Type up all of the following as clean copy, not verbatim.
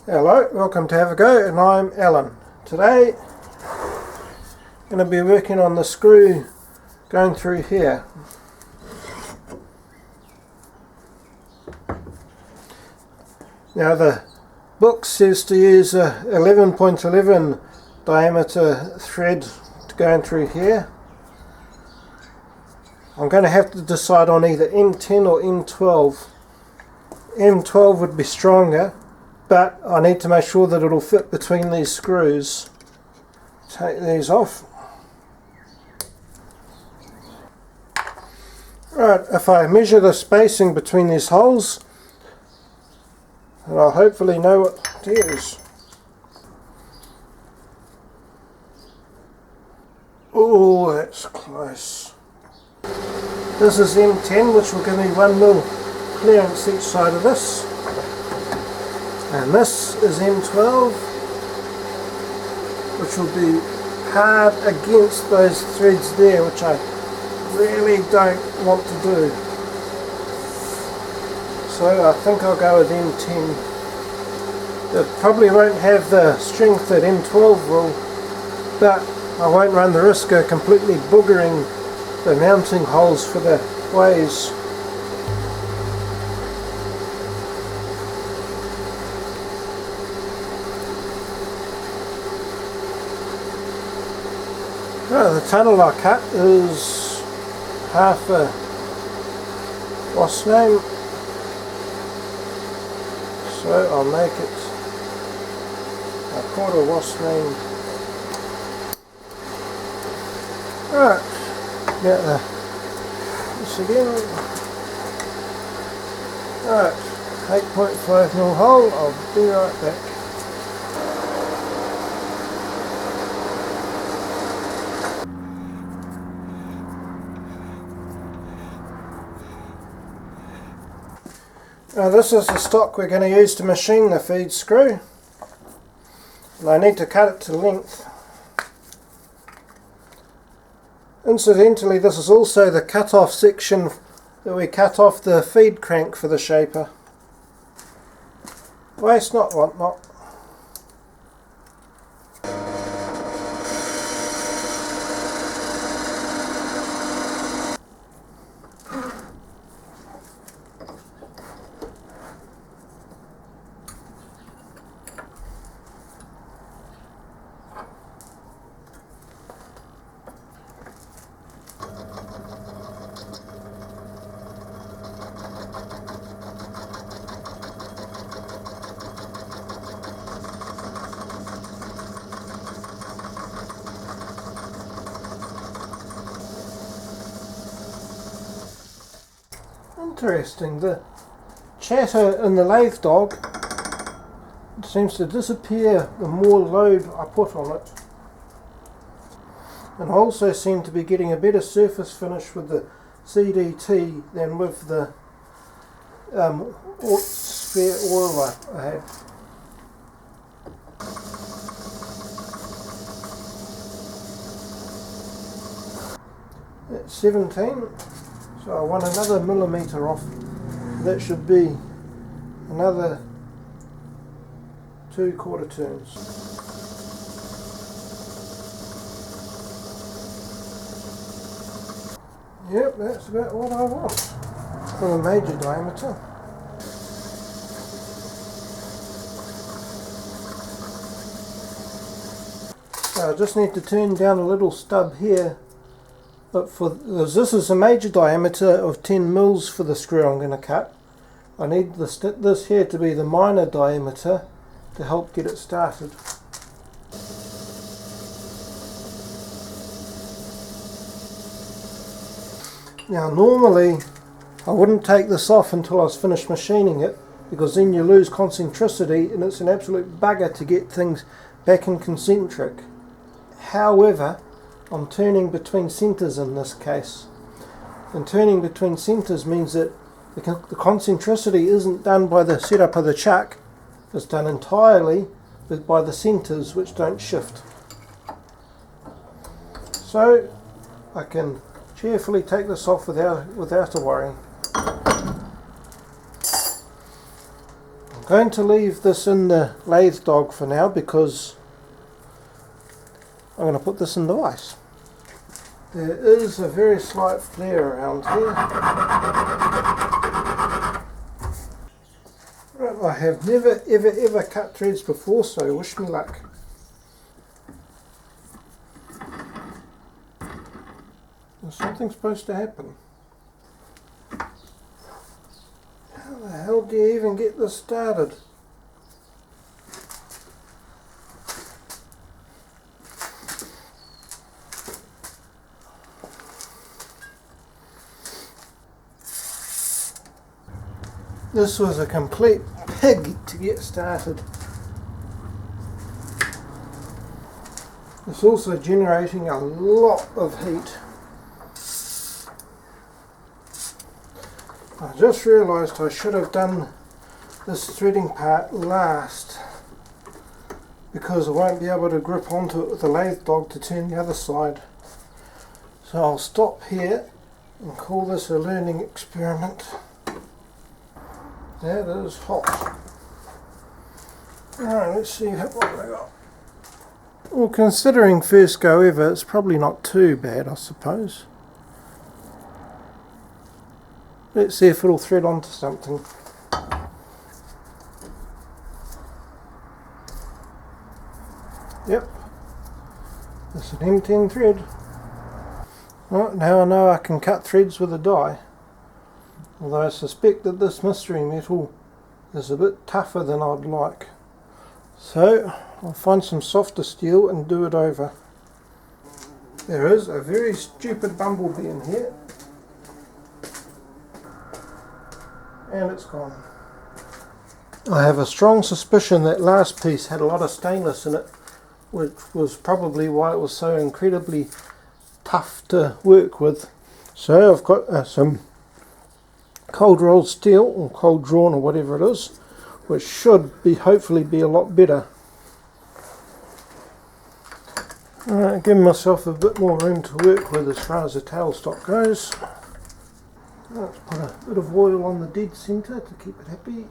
Hello, welcome to Have a Go, and I'm Alan. Today I'm going to be working on the screw going through here. Now the book says to use a 11.11 diameter thread to go through here. I'm going to have to decide on either M10 or M12. M12 would be stronger, but I need to make sure that it'll fit between these screws. Take these off. Right, if I measure the spacing between these holes, then I'll hopefully know what to use. Oh, that's close. This is M10, which will give me 1mm clearance each side of this. And this is M12, which will be hard against those threads there, which I really don't want to do. So I think I'll go with M10. It probably won't have the strength that M12 will, but I won't run the risk of completely boogering the mounting holes for the ways. The tunnel I cut is half a wasp name, so I'll make it a quarter wasp name. Right, get this again. Right, 8.5mm hole, I'll be right back. Now this is the stock we're going to use to machine the feed screw, and I need to cut it to length. Incidentally, this is also the cut-off section that we cut off the feed crank for the shaper. Waste not, want not. Interesting, the chatter in the lathe dog seems to disappear the more load I put on it. And I also seem to be getting a better surface finish with the CDT than with the spare oil I had. It's 17. So I want another millimetre off. That should be another 2 quarter turns. Yep, that's about what I want for a major diameter. So I just need to turn down a little stub here. But this is a major diameter of 10 mils for the screw I'm going to cut. I need this here to be the minor diameter to help get it started. Now normally I wouldn't take this off until I was finished machining it, because then you lose concentricity and it's an absolute bugger to get things back in concentric. However, I'm turning between centres in this case, and turning between centres means that the concentricity isn't done by the setup of the chuck, it's done entirely by the centres, which don't shift. So I can cheerfully take this off without a worry. going to leave this in the lathe dog for now because I'm going to put this in the vise. There is a very slight flare around here. Right, I have never ever cut threads before, so wish me luck. There's something supposed to happen. How the hell do you even get this started? This was a complete pig to get started. It's also generating a lot of heat. I just realised I should have done this threading part last because I won't be able to grip onto it with the lathe dog to turn the other side. So I'll stop here and call this a learning experiment. That is hot. Alright, let's see what I got. Well, considering first go ever, it's probably not too bad, I suppose. Let's see if it'll thread onto something. Yep, it's an emptying thread. Well, now I know I can cut threads with a die. Although I suspect that this mystery metal is a bit tougher than I'd like. So I'll find some softer steel and do it over. There is a very stupid bumblebee in here. And it's gone. I have a strong suspicion that last piece had a lot of stainless in it, which was probably why it was so incredibly tough to work with. So I've got some cold rolled steel, or cold drawn, or whatever it is, which should be hopefully be a lot better. Alright, giving myself a bit more room to work with as far as the tailstock goes. Let's put a bit of oil on the dead centre to keep it happy.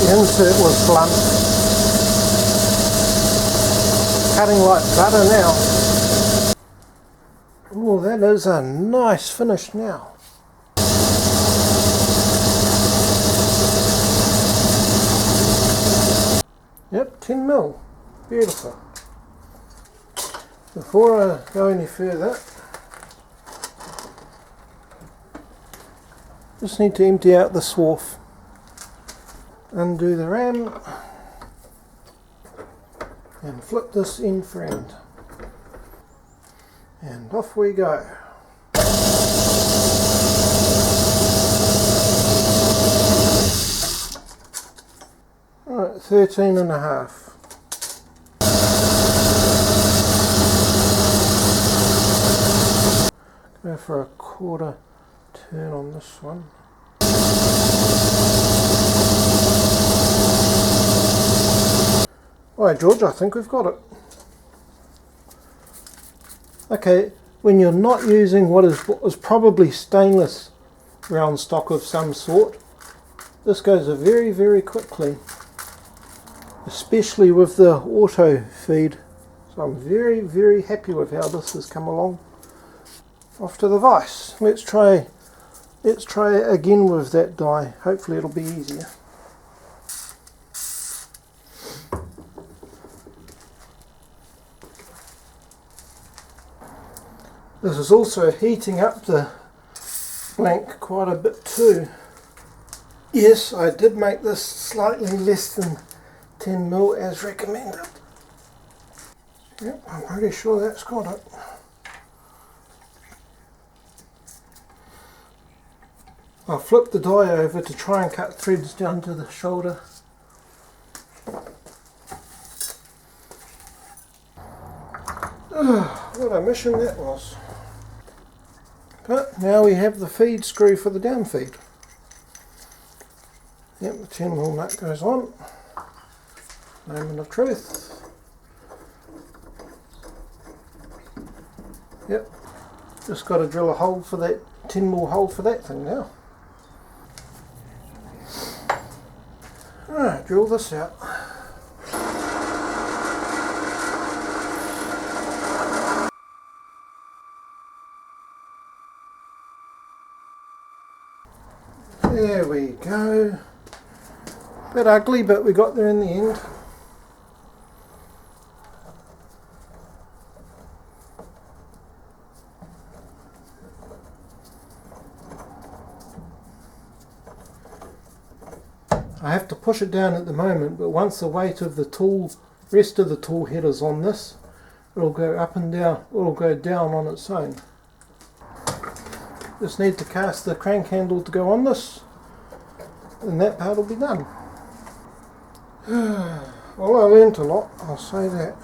The insert was blunt. Cutting like butter now. Oh, that is a nice finish now. Yep, 10 mil. Beautiful. Before I go any further, just need to empty out the swarf. Undo the ram and flip this end for end, and off we go. Alright, 13.5. Go for a quarter turn on this one. Alright George, I think we've got it. Okay, when you're not using what is probably stainless round stock of some sort, this goes very quickly, especially with the auto feed. So I'm very happy with how this has come along. Off to the vise. Let's try again with that die. Hopefully it'll be easier. This is also heating up the blank quite a bit too. Yes, I did make this slightly less than 10 mil as recommended. Yep, I'm pretty sure that's got it. I'll flip the die over to try and cut threads down to the shoulder. What a mission that was. But now we have the feed screw for the down feed. Yep, the 10mm nut goes on. Moment of truth. Yep, just got to drill a hole for that 10mm hole for that thing now. Alright, drill this out. There we go. Bit ugly, but we got there in the end. I have to push it down at the moment, but once the weight of the tool, rest of the tool head is on this, it'll go up and down, it'll go down on its own. Just need to cast the crank handle to go on this, and that part will be done. Well, I learnt a lot, I'll say that.